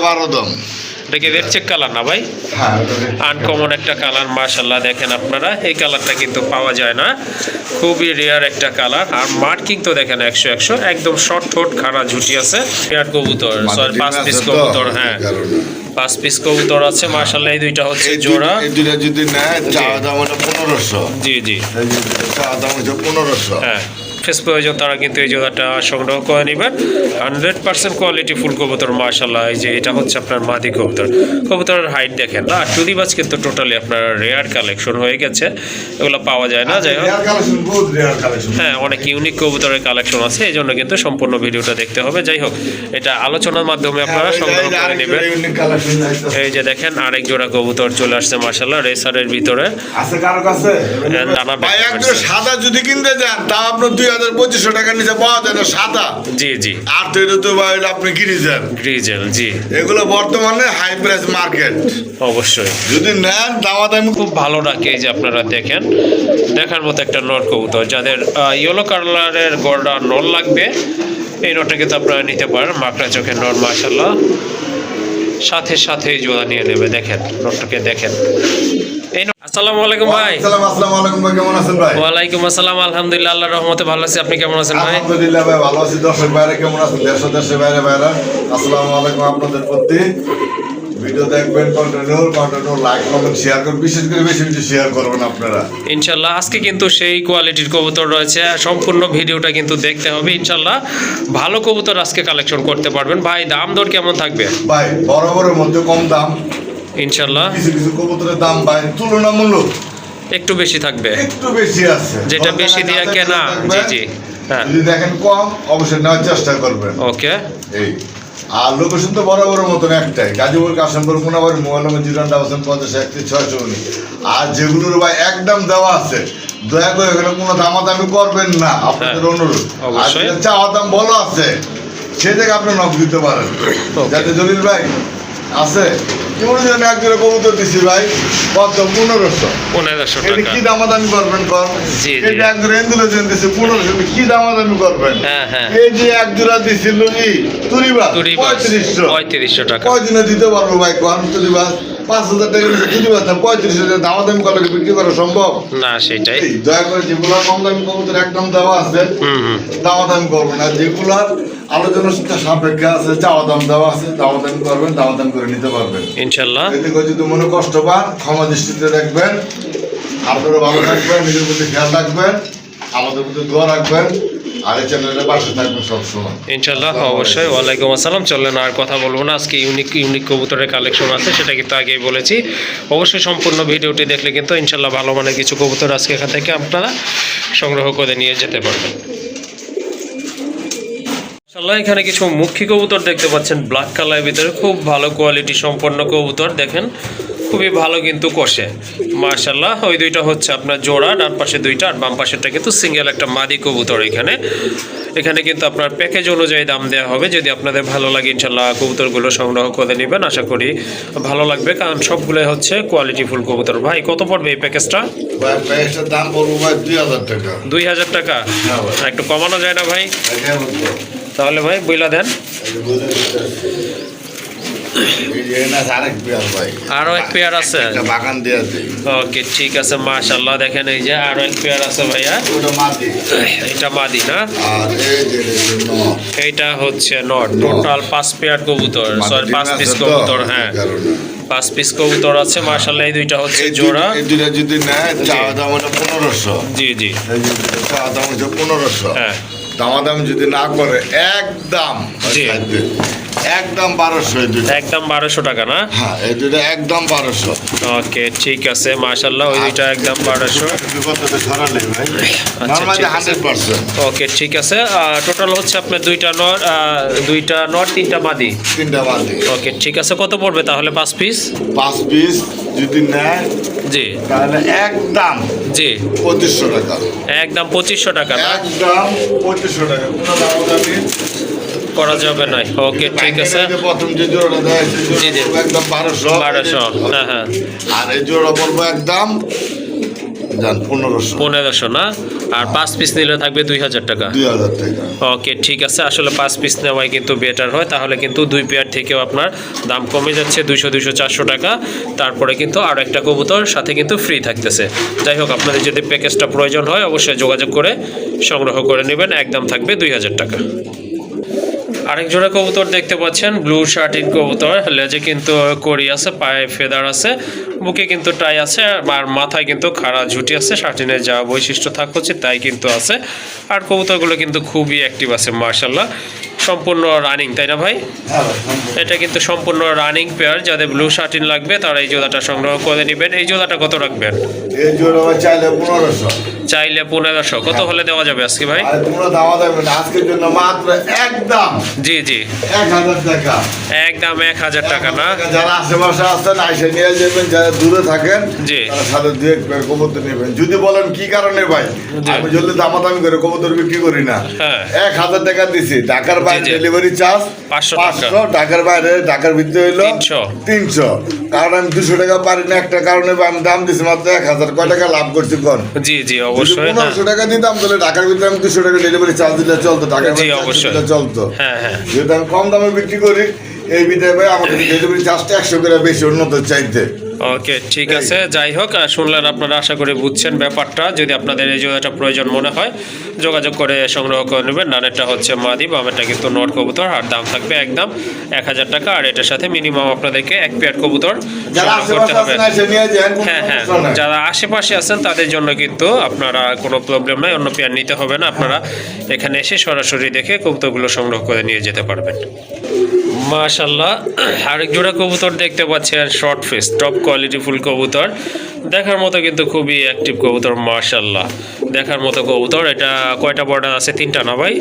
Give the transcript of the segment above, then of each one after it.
12 এটা কি red check colour না ভাই? হ্যাঁ, আনকমন একটা কালার মাশাআল্লাহ। দেখেন আপনারা এই কালারটা কিন্তু পাওয়া যায় না, খুবই রেয়ার একটা কালার। আর মার্কিং তো দেখেন 100 একদম শর্ট ঠোঁট খাড়া ঝুটি আছে। পেয়ার কবুতর, সরি 5 পিস কবুতর। হ্যাঁ 5 পিস কবুতর আছে মাশাআল্লাহ। এই দুইটা হচ্ছে জোড়া। এই দুইটা যদি নেয় চাওয়া দাম হলো 1500। জি জি, চাওয়া দাম হচ্ছে 1500। হ্যাঁ ফেস প্রয়োজন তারা কিন্তু এই জোড়াটা সংগ্রহ করে নেবেন। 100% কোয়ালিটি ফুল কবুতর মাশাআল্লাহ। এই যে এটা হচ্ছে আপনার মাদি কবুতর। কবুতরের হাইট দেখেন না, টুদিবাজ কিন্তু টোটালি আপনার রেয়ার কালেকশন হয়ে গেছে, এগুলো পাওয়া যায় না। যাই হোক হ্যাঁ অনেক ইউনিক কবুতরের কালেকশন আছে, এই জন্য কিন্তু সম্পূর্ণ ভিডিওটা দেখতে হবে। যাই হোক এটা আলোচনার মাধ্যমে আপনারা সংগ্রহ করে নেবেন। এই যে দেখেন আরেক জোড়া কবুতর চলে আসছে মাশাআল্লাহ রেসারের ভিতরে। সাদা যদি কিনতে যান তা আপনার 2500 টাকার নিচে পাওয়া যায় না সাদা। জি জি, আর তো এটা তো ভাই আপনি গ্রিজেল গ্রিজেল। জি, এগুলো বর্তমানে হাই প্রাইস মার্কেট। অবশ্যই যদি নেন দামাদামি খুব ভালো রাখে। এই যে আপনারা দেখেন দেখার মতো একটা নর কবুতর, যাদের ইয়েলো কালারের গড়া নর লাগবে এই নরটা কিন্তু আপনারা নিতে পারেন। মাকড়া চোখের নর মাশাআল্লাহ, সাথে সাথে জোড়া নিয়ে নেবে। দেখেন নরটাকে দেখেন। এই আসসালামু আলাইকুম ভাই। আসসালামু আলাইকুম ভাই, কেমন আছেন ভাই? ওয়ালাইকুম আসসালাম, আলহামদুলিল্লাহ আল্লাহর রহমতে ভালো আছি। আপনি কেমন আছেন ভাই? আলহামদুলিল্লাহ ভাই ভালো আছি। দর্শক ভাইরা কেমন আছেন? দেশের বাইরে ভাইরা আসসালামু আলাইকুম। আপনাদের প্রতি ভিডিও দেখবেন, কন্টিনিউ লাইক কমেন্ট শেয়ার করবেন, বিশেষ করে বেশি বেশি শেয়ার করবেন আপনারা ইনশাল্লাহ। আজকে কিন্তু সেই কোয়ালিটির কবুতর রয়েছে, সম্পূর্ণ ভিডিওটা কিন্তু দেখতে হবে ইনশাল্লাহ। ভালো কবুতর আজকে কালেকশন করতে পারবেন ভাই। দাম দর কেমন থাকবে ভাই? বরাবরের মধ্যে কম দাম ইনশাল্লাহ। কিছু কিছু কবুতরের দাম ভাই তুলনামূলক একটু বেশি থাকবে, একটু বেশি আছে, যেটা বেশি দিয়ে কেনা। জি জি, হ্যাঁ যদি দেখেন কম অবশ্যই নেওয়ার চেষ্টা করবেন। ওকে। এই আর লোকেশন তো বরাবরের মতন একটাই, গাজীপুর কাশিমপুর কোনাবাড়ি, মোবাইল নম্বর 05051 আর যেগুলোর ভাই একদম দেওয়া আছে, দয়া করে এখানে কোনো দামাদামি করবেন না, আপনাদের অনুরোধ। আর চাওয়া দাম বলা আছে সে থেকে আপনি নক দিতে পারেন। যাতে জলিল ভাই আছে কেমন যেন একজোড়া কবুতর দিছি ভাই কত 1500 টাকা। কি দামাদামি করবেন কর? জি জি, এটা একজোড়া এন্ডুলেশন দিছি 1500, কি দামাদামি করবেন? হ্যাঁ হ্যাঁ, এই যে একজোড়া দিছিল ই তুরিবা 3500 টাকা। কয়দিনে দিতে পারবো ভাই? কোন তুরিবা 5000 টাকা নিচে তুরিবা 3500 দামাদামি করলে বিক্রি করা সম্ভব না? সেটাই। দয়া করে যেগুলো কম দামি কবুতর একদম দেওয়া আছে দামাদামি করবেন, আর যেগুলো আলোচনার সাপেক্ষে আছে চাওয়া দাম দেওয়া আছে দামাদামি করবেন, দামাদামি করে নিতে পারবেন ইনশাল্লাহ। এতে করে যদি মনে কষ্ট পান ক্ষমা দৃষ্টিতে দেখবেন। আপনারা ভালো থাকবেন, নিজের প্রতি খেয়াল রাখবেন, আমাদের প্রতি দোয়া রাখবেন, আর এই চ্যানেলের পাশে থাকবেন সবসময় ইনশাল্লাহ। অবশ্যই। ওয়ালাইকুম আসসালাম। চলেন আর কথা বলবো না, আজকে ইউনিক কবুতরের কালেকশন আছে, সেটা কিন্তু আগেই বলেছি। অবশ্যই সম্পূর্ণ ভিডিওটি দেখলে কিন্তু ইনশাল্লাহ ভালো মানের কিছু কবুতর আজকে এখান থেকে আপনারা সংগ্রহ করে নিয়ে যেতে পারবেন ইনশাল্লাহ। এখানে কিছু মুখী কবুতর দেখতে পাচ্ছেন ব্ল্যাক কালারের ভিতরে, খুব ভালো কোয়ালিটি সম্পন্ন কবুতর। দেখেন খুবই ভালো কিন্তু কষে মাশাআল্লাহ। ওই দুইটা হচ্ছে আপনার জোড়া, ডান পাশে দুইটা আর বাম পাশেরটা কিন্তু সিঙ্গেল একটা মাদি কবুতর। এখানে কিন্তু আপনার প্যাকেজ অনুযায়ী দাম দেওয়া হবে। যদি আপনাদের ভালো লাগে ইনশাল্লাহ কবুতরগুলো সংগ্রহ করে নেবেন, আশা করি ভালো লাগবে, কারণ সবগুলোই হচ্ছে কোয়ালিটি ফুল কবুতর। ভাই কত পড়বে এই প্যাকেজটা? প্যাকেজটার দাম পড়বো ভাই 2000 টাকা। 2000 টাকা? একটু কমানো যায় না ভাই? তাহলে ভাই বইলা দেন। আরো এক পেয়ার আছে, বাগান দেওয়া যায়। ওকে ঠিক আছে মাশাআল্লাহ। দেখেন এই যে আরো এক পেয়ার আছে ভাইয়া, এটা মাদি না? আর এইটা হচ্ছে নট। টোটাল 5 পেয়ার কবুতর, সরি 5 পিস কবুতর। হ্যাঁ 5 পিস কবুতর আছে মাশাআল্লাহ। এই দুইটা হচ্ছে জোড়া। এই দুইটা যদি নেয় চাওয়া দাম হলো 1500। জি জি, চাওয়া দাম হচ্ছে 1500। হ্যাঁ দামাদামি যদি না করে একদম একদম 1200। একদম 1200 টাকা না? হ্যাঁ এই দুইটা একদম 1200। ওকে ঠিক আছে মাশাআল্লাহ। ওই দুইটা একদম 1200। আচ্ছা 100%। ওকে ঠিক আছে। টোটাল হচ্ছে আপনার দুইটা নর তিনটা মাদি। ওকে ঠিক আছে। কত পড়বে তাহলে 5 পিস? 5 পিস যদি নেয় জি তাহলে একদম জি 2500 টাকা। একদম 2500 টাকা না? একদম 2500 টাকা, কোনো দামাদামি করা যাবে না। ওকে ঠিক আছে। প্রথম যে জোড়াটা দেয় সেই জোড়া একদম 1200। হ্যাঁ হ্যাঁ। আর এই জোড়া পড়বো একদম যান 1500 1500 না, আর 5 পিস নিলে থাকবে 2000 টাকা। 2000 টাকা। ওকে ঠিক আছে, আসলে 5 পিস নেওয়াই কিন্তু বেটার হয়, তাহলে কিন্তু 2 পেয়ার থেকেও আপনার দাম কমে যাচ্ছে 200-400 টাকা। তারপরে কিন্তু আরও একটা কবুতর সাথে কিন্তু ফ্রি থাকতেছে। যাই হোক, আপনাদের যদি প্যাকেজটা প্রয়োজন হয় অবশ্যই যোগাযোগ করে সংগ্রহ করে নেবেন, একদম থাকবে 2000 টাকা। আরেক জোড়া কবুতর দেখতে পাচ্ছেন, ব্লু শার্টিন কবুতর, লেজে কিন্তু কড়ি আছে, পায়ে ফেদার আছে, বুকে কিন্তু টাই আছে, আর মাথায় কিন্তু খাড়া ঝুঁটি আছে। শার্টিনের যা বৈশিষ্ট্য থাকছে তাই কিন্তু আছে। আর কবুতরগুলো কিন্তু খুবই অ্যাক্টিভ আছে মার্শাল্লাহ, সম্পূর্ণ রানিং, তাই না ভাই? এটা কিন্তু সম্পূর্ণ রানিং পেয়ার। যাদের ব্লু শার্টিন লাগবে তারা এই জোড়াটা সংগ্রহ করে নেবেন। এই জোড়াটা কত রাখবেন? এই জোড়া ভাই চাইলে 1500। চাইলে 1500। কত হলে দেওয়া যাবে আজকে ভাই? আর কোনো দাম দেবেন না আজকের জন্য, মাত্র একদম জি জি 1000 টাকা। একদম 1000 টাকা না? যারা আশেপাশে আসছেন আইসে নিয়ে যাবেন, যারা দূরে থাকেন জি। তারা সাথে দুই এক পেয়ার কবুতর নেবেন। যদি বলেন কি কারণে ভাই, জি। আমি জলদি দামাদামি করে কবুতর বিক্রি করি না। হ্যাঁ। 1000 টাকা দিছি, ঢাকার বাইরে জি। ডেলিভারি চার্জ 500 500, ঢাকার বাইরে ঢাকার ভিতরে হইলো 300। কারণ আমি 200 টাকা পারি না, একটা কারণে আমি দাম দিছি মাত্র 1000। কয় টাকা লাভ করছি কোন? জি জি যদি অবশ্যই। 1500 টাকা দিতাম তাহলে ঢাকার ভিতরে আমি 200 টাকা ডেলিভারি চার্জ দিলে চলতো, ঢাকার জি, বাইরে অবশ্যই। দিলে চলতো। হ্যাঁ হ্যাঁ যেহেতু আমি কম দামে বিক্রি করি, এই বিধায় ভাই আমাদের ডেলিভারি চার্জটা 100 করে বেশি উন্নত চাইতে। ওকে ঠিক আছে। যাই হোক, শুনলেন আপনারা, আশা করে বুঝছেন ব্যাপারটা। যদি আপনাদের এই জোড়াটা প্রয়োজন মনে হয় যোগাযোগ করে সংগ্রহ করে নেবেন। ডানেরটা হচ্ছে মাদি, বামেরটা কিন্তু নট কবুতর, আর দাম থাকবে একদম 1000 টাকা। আর এটার সাথে মিনিমাম আপনাদেরকে 1 পেয়ার কবুতর যারা সংগ্রহ করতে আশেপাশে হবে। আছেন এসে নিয়ে যান, কোনো হ্যাঁ হ্যাঁ, সমস্যা নাই। যারা আশেপাশে আছেন তাদের জন্য কিন্তু আপনারা কোনো প্রবলেম নাই, অন্য পেয়ার নিতে হবে না। আপনারা এখানে এসে সরাসরি দেখে কবুতরগুলো সংগ্রহ করে নিয়ে যেতে পারবেন। মাশাল্লাহ, আরেক জোড়া কবুতর দেখতে পাচ্ছেন, short face, top quality full কবুতর, দেখার মতো কিন্তু খুবই অ্যাক্টিভ কবুতর মাশাল্লাহ, দেখার মতো কবুতর। এটা কয়টা বর্ডার আছে? 3টা না ভাই?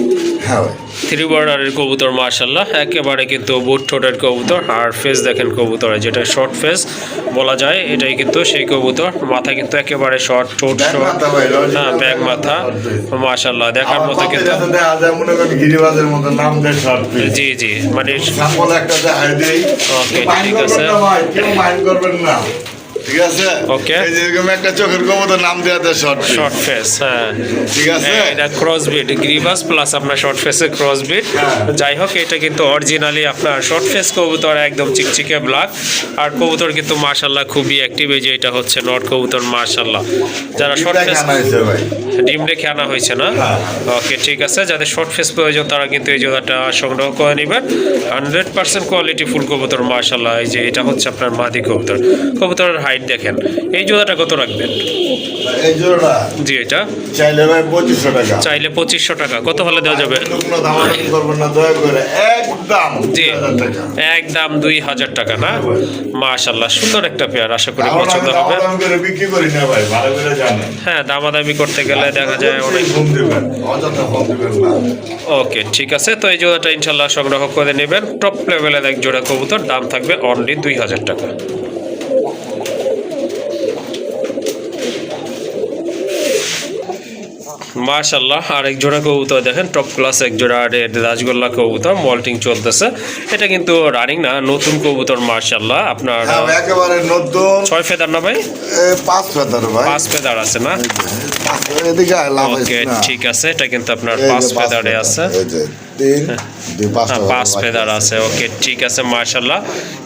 হ্যাঁ ভাই। 3 বর্ডারের কবুতর মাশাল্লাহ, একেবারে কিন্তু বুট ঠোঁটের কবুতর। আর ফেস দেখেন কবুতরের, যেটা শর্ট ফেস বলা যায়, এটাই কিন্তু সেই কবুতর। মাথা কিন্তু একেবারে শর্ট, ঠোঁট ব্যাগ শর্ট, মাথা ভাই, original হ্যাঁ ব্যাগ মাথা মাশাল্লাহ, দেখার আমার মতো কপি কিন্তু। যাতে দেখা যায় মনে করেন গিরিবাজের মতো, নাম দেয় শর্ট পিস। জি জি, মানে সাম্পল একটা দেখাই দেই। ওকে, মাইন্ড ঠিক করবেন আছে। না ভাই, কেউ মাইন্ড করবেন না, ঠিক আছে? ওকে। এই যে এরকম একটা চোখের কবুতর, নাম দেয়া দেয় শর্ট পিস। শর্ট ফেস, হ্যাঁ ঠিক আছে? এটা ক্রসবিট, গ্রিভাস প্লাস আপনার শর্ট ফেসের ক্রসবিট। হ্যাঁ। যাই হোক, এটা কিন্তু অরিজিনালি আপনার শর্ট ফেস কবুতর, একদম চিকচিকে ব্ল্যাক। আর কবুতর কিন্তু মাশাল্লাহ খুবই অ্যাক্টিভ। এই যে এটা হচ্ছে নট কবুতর মাশাল্লাহ। যারা শর্ট ফেস, দেখা নাইছে ভাই। ডিম রেখে আনা হয়েছে না? হ্যাঁ। ওকে ঠিক আছে, যাদের শর্ট ফেস প্রয়োজন তারা কিন্তু এই জোড়াটা সংগ্রহ করে নেবেন। 100% কোয়ালিটি ফুল কবুতর মাশাল্লাহ। এই যে এটা হচ্ছে আপনার মাদি কবুতর, কবুতরের হাইট দেখেন। এই জোড়াটা কত রাখবেন? এই জোড়া জি, এটা চাইলে ভাই 2500 টাকা। চাইলে 2500 টাকা। কত হলে দেওয়া যাবে? কোনো দামাদামি করবেন না, দয়া করে একদম জি 2000 টাকা। একদম 2000 টাকা না? মাশাল্লাহ, সুন্দর একটা পেয়ার, আশা করি কারণ পছন্দ আমি হবে। দামাদামি করে বিক্রি করি না ভাই, ভালো করে জানেন। হ্যাঁ, দামাদামি করতে গেলে দেখা যায় অনেক। ফোন দিবেন, অযথা ফোন দিবেন না। ওকে ঠিক আছে, তো এই জোড়াটা ইনশাল্লাহ সংগ্রহ করে নেবেন। টপ লেভেলের এক জোড়া কবুতর, দাম থাকবে অনলি 2000 টাকা। মাশাল্লাহ, আরেক জোড়া কবুতর দেখেন, টপ ক্লাস এক জোড়া রেড রাজগোল্লা কবুতর, মল্টিং চলতেছে। এটা কিন্তু রানিং না, নতুন কবুতর মাশাল্লাহ। আপনার হ্যাঁ, একেবারে নতুন। 6 ফেদার না ভাই? 5 ফেদার ভাই। 5 ফেদার আছে না? এদিকে আয়, লাভ হইছে ওকে না। ঠিক আছে, এটা কিন্তু আপনার এই যে 5 পাঁচ ফেদারে ফেদার, আছে। এই যে 3, 2, 5 হ্যাঁ, 5 ফেদার আছে। ওকে ঠিক আছে মাশাল্লাহ,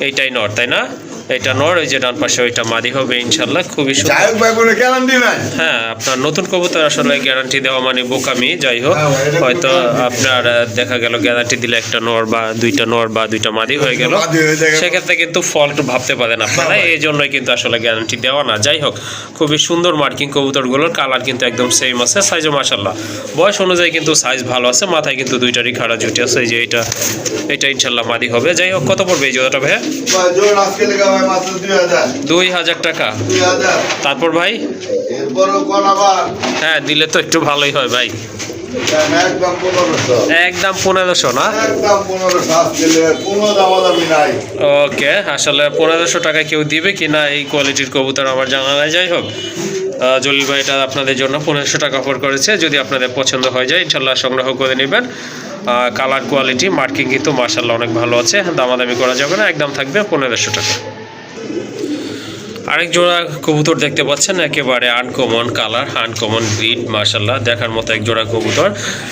এইটাই নর তাই না? এটা নর, ওই যে ডান পাশে ওইটা মাদি হবে ইনশাল্লাহ, খুবই সুন্দর। যাই হোক ভাই, কোনো গ্যারান্টি নাই। হ্যাঁ, আপনার নতুন কবুতর আসলে গ্যারান্টি দেওয়া মানে বোকামি। যাই হোক, হ্যাঁ, এটা কোনো হয়তো guarantee আপনার দেখা গেল গ্যারান্টি দিলে একটা নর বা দুইটা নর বা দুইটা মাদি হয়ে গেল, মাদি হয়ে যায়। সেক্ষেত্রে কিন্তু ফল্ট ভাবতে পারেন আপনারা। এই জন্যই কিন্তু আসলে গ্যারান্টি দেওয়া না। যাই হোক, খুবই সুন্দর মার্কিং কবুতরগুলোর, কালার কিন্তু একদম সেম আছে, সাইজও মাশাল্লাহ বয়স অনুযায়ী কিন্তু সাইজ ভালো আছে। মাথায় কিন্তু দুইটারই খাড়া ঝুটি আছে। এই যে এটা ইনশাল্লাহ মাদি হবে। যাই হোক, কত পড়বে এই জোড়াটা ভাইয়া? ভাই, জোর আজকে লেখা ভাই মাত্র 2000। 2000 টাকা। 2000। তারপর ভাই? এরপরও কোন আবার হ্যাঁ, দিলে তো একটু ভালোই হয় ভাই। একদম 1500। একদম 1500 না? একদম 1500 আজকে লেখা, কোনো দামাদামি নাই। ওকে, আসলে 1500 টাকা কেউ দিবে কি না এই কোয়ালিটির কবুতর আমার জানা নাই। যাই হোক, জলিল ভাই এটা আপনাদের জন্য 1500 টাকা অফার করেছে। যদি আপনাদের পছন্দ হয়ে যায় ইনশাল্লাহ সংগ্রহ করে নেবেন। কালার কোয়ালিটি মার্কিং কিন্তু মাশাল্লাহ অনেক ভালো আছে, দামাদামি করা যাবে না, একদম থাকবে 1500 টাকা। আরেক জোড়া কবুতর দেখতে পাচ্ছেন, একেবারে আনকমন কালার, আনকমন ব্রিড, মাশাল্লাহ দেখার মতো এক জোড়া কবুতর।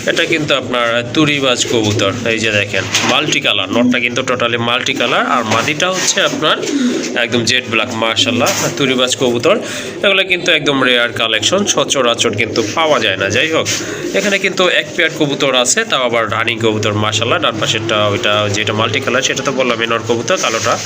এটা কিন্তু আপনার তুরিবাজ কবুতর। এই যে দেখেন মাল্টি কালার, নটটা কিন্তু টোটালি মাল্টি কালার, আর মাদিটা হচ্ছে আপনার একদম জেড ব্ল্যাক, মাশাল্লাহ তুরিবাজ কবুতর। এগুলো কিন্তু একদম রেয়ার কালেকশন, সচরাচর কিন্তু পাওয়া যায় না। যাই হোক, এখানে কিন্তু এক পেয়ার কবুতর আছে, তাও আবার রানিং কবুতর, মাশাল্লাহ। ডান পাশেরটা ওইটা যেটা মাল্টি কালার সেটা তো বললাম নর কবুতর, কালোটা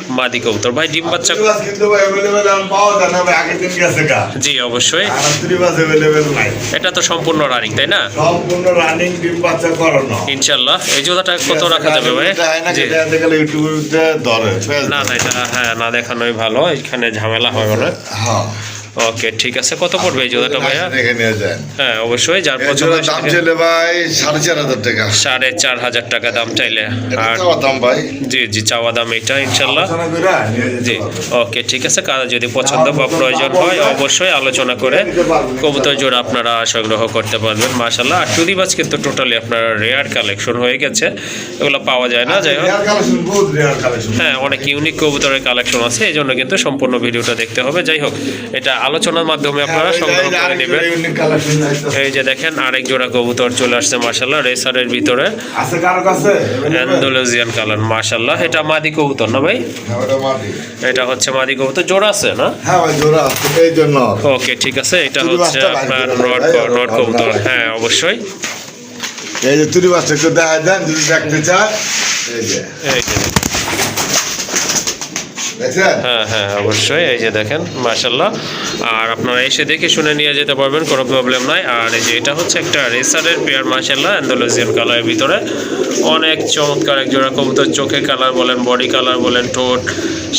মাদি কবুতর। ভাই ডিম বাচ্চা তুরিবাজ কিন্তু ভাই अवेलेबल এখন পাওয়া যায় না ভাই, আগের দিন গেছে গা। জি অবশ্যই, আর তুরিবাজ अवेलेबल নাই। এটা তো সম্পূর্ণ রানিং তাই না? সম্পূর্ণ রানিং ডিম বাচ্চা করানো। ইনশাল্লাহ। এই জোড়াটা কত রাখা যাবে ভাই? জি। ইউটিউবে ধরে না না, এটা হ্যাঁ না দেখানোই ভালো, এখানে ঝামেলা হবে না। হ্যাঁ ওকে ঠিক আছে, কত পড়বে এই জোড়াটা ভাইয়া? দেখে নিয়ে যান। হ্যাঁ অবশ্যই, যার এই পছন্দ জোড়ার দাম চলে ভাই 4,500 টাকা। 4,500 টাকা দাম চাইলে। আর এটা দাম ভাই জি জি, চাওয়া দাম এটা ইনশাল্লাহ। আলোচনা করে নিয়ে যেতে জি পারবেন। ওকে ঠিক আছে, কারো যদি পছন্দ বা প্রয়োজন হয় অবশ্যই আলোচনা করে কবুতর জোড়া আপনারা সংগ্রহ করতে পারবেন, মাশাল্লাহ। আর টুদিবাজ কিন্তু টোটালি আপনার রেয়ার কালেকশন হয়ে গেছে, এগুলো পাওয়া যায় না। যাই হোক, রেয়ার কালেকশন, বহুত রেয়ার কালেকশন। হ্যাঁ অনেক ইউনিক কবুতরের কালেকশন আছে, এই জন্য কিন্তু সম্পূর্ণ ভিডিওটা দেখতে হবে। যাই হোক, এটা আলোচনার মাধ্যমে আপনারা সংগ্রহ করে নেবেন। ইউনিক কালেকশন আছে। এই যে দেখেন আরেক জোড়া কবুতর চলে আসছে, মাশাল্লাহ রেসারের ভিতরে, আছে কারো কাছে? অ্যান্ডালুজিয়ান কালার, মাশাল্লাহ। এটা মাদি কবুতর না ভাই? হ্যাঁ ওটা মাটি। এটা হচ্ছে মাদি কবুতর, জোড়া আছে না? হ্যাঁ ভাই জোড়া আছে, এই জন্য। ওকে ঠিক আছে, এটা হচ্ছে আপনার নট কবুতর। হ্যাঁ অবশ্যই, এই যে তুরি মাছটা একটু দেখা দেন যদি দেখতে চান। এই যে এই যে দেখছেন? হ্যাঁ হ্যাঁ অবশ্যই, এই যে দেখেন মাশাল্লাহ। আর আপনারা এসে দেখে শুনে নিয়ে যেতে পারবেন, কোনো প্রবলেম নাই। আর এই যে এটা হচ্ছে একটা রেসারের পেয়ার, মাশাল্লাহ অ্যান্ডালুজিয়ান কালারের ভিতরে, অনেক চমৎকার এক জোড়া কবুতর। চোখের কালার বলেন, বডি কালার বলেন, ঠোঁট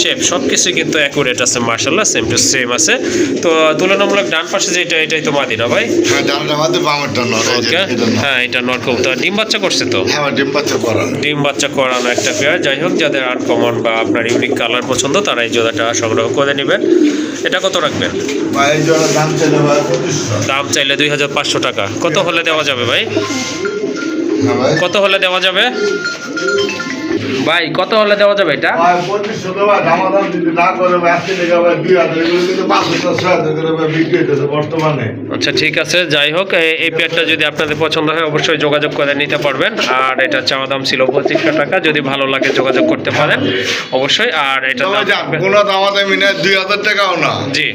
শেপ সব কিছু কিন্তু অ্যাকুরেট আছে, মাশাল্লাহ সেম টু সেম আছে। তো তুলনামূলক ডান পাশে যেটা, এটাই তো মাদি না ভাই? হ্যাঁ ডানটা মাঝে বামেরটা নর। এই যে ওকে এটা নর। হ্যাঁ, এটা নট কবুতর, ডিম বাচ্চা করছে তো? হ্যাঁ ভাই ডিম বাচ্চা করা। ডিম বাচ্চা করানো একটা পেয়ার। যাই হোক, যাদের আনকমন বা আপনার ইউনিক কালার পছন্দ তারা এই জোড়াটা সংগ্রহ করে নেবেন। এটা কত রাখবেন? ভাই এই জোড়ার দাম চলে ভাই 2500। দাম চাইলে 2,500 টাকা। কত হলে দেওয়া যাবে ভাই? হ্যাঁ ভাই। কত হলে দেওয়া যাবে ভাই? কত হলে দেওয়া যাবে এটা? ভাই 2500 তো ভাই দামাদাম যদি না করে ভাই আজকে থেকে ভাই 2000 এগুলো কিন্তু 500-600 করে ভাই বিক্রি হইতেছে বর্তমানে। আচ্ছা ঠিক আছে, যাই হোক এই পেয়ারটা যদি আপনাদের পছন্দ হয় অবশ্যই যোগাযোগ করে নিতে পারবেন। আর এটা চাওয়া দাম ছিল 2500 টাকা, যদি ভালো লাগে যোগাযোগ করতে পারেন অবশ্যই। আর এটা তবে যান, কোনো দামাদামি না, 2000 টাকাও না, জি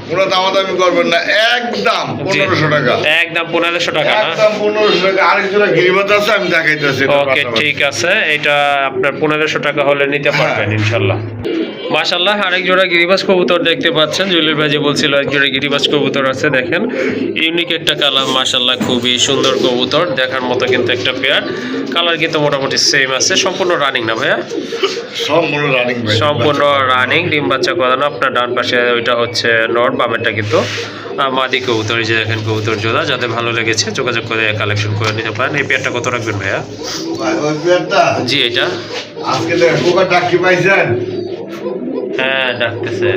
কোনো দামাদামি করবেন না, একদম 1500 টাকা। একদম 1500 টাকা না? একদম 1500 টাকা। আরেক জোড়া গিরিবাজ আছে, আমি দেখাইতেছি। ওকে ঠিক আছে, এটা আপনার 1500 টাকা হলে নিতে পারবেন ইনশাল্লাহ। মাশাল্লাহ, আরেক জোড়া গিরিবাজ কবুতর দেখতে পাচ্ছেন। জুয়েলের ভাই যে বলছিল এক জোড়া গিরিবাজ কবুতর আছে, দেখেন ইউনিক একটা কালার, মাশাল্লাহ খুবই সুন্দর কবুতর, দেখার মতো কিন্তু একটা পেয়ার। কালার কিন্তু মোটামুটি সেম আছে। সম্পূর্ণ রানিং না ভাইয়া? সম্পূর্ণ রানিং ভাই। সম্পূর্ণ রানিং, ডিম বাচ্চা করানো। আপনার ডান পাশে ওইটা হচ্ছে নর, বামেরটা কিন্তু মাদি কবুতর। এই যে দেখেন কবুতর জোড়া, যাদের ভালো লেগেছে যোগাযোগ করে কালেকশন করে নিতে পারেন। এই পেয়ারটা কত রাখবেন ভাইয়া? ভাই ওই পেয়ারটা জি এটা আজকে দেখেন কোকা ডাকি পাইছেন? হ্যাঁ ডাকতেছে।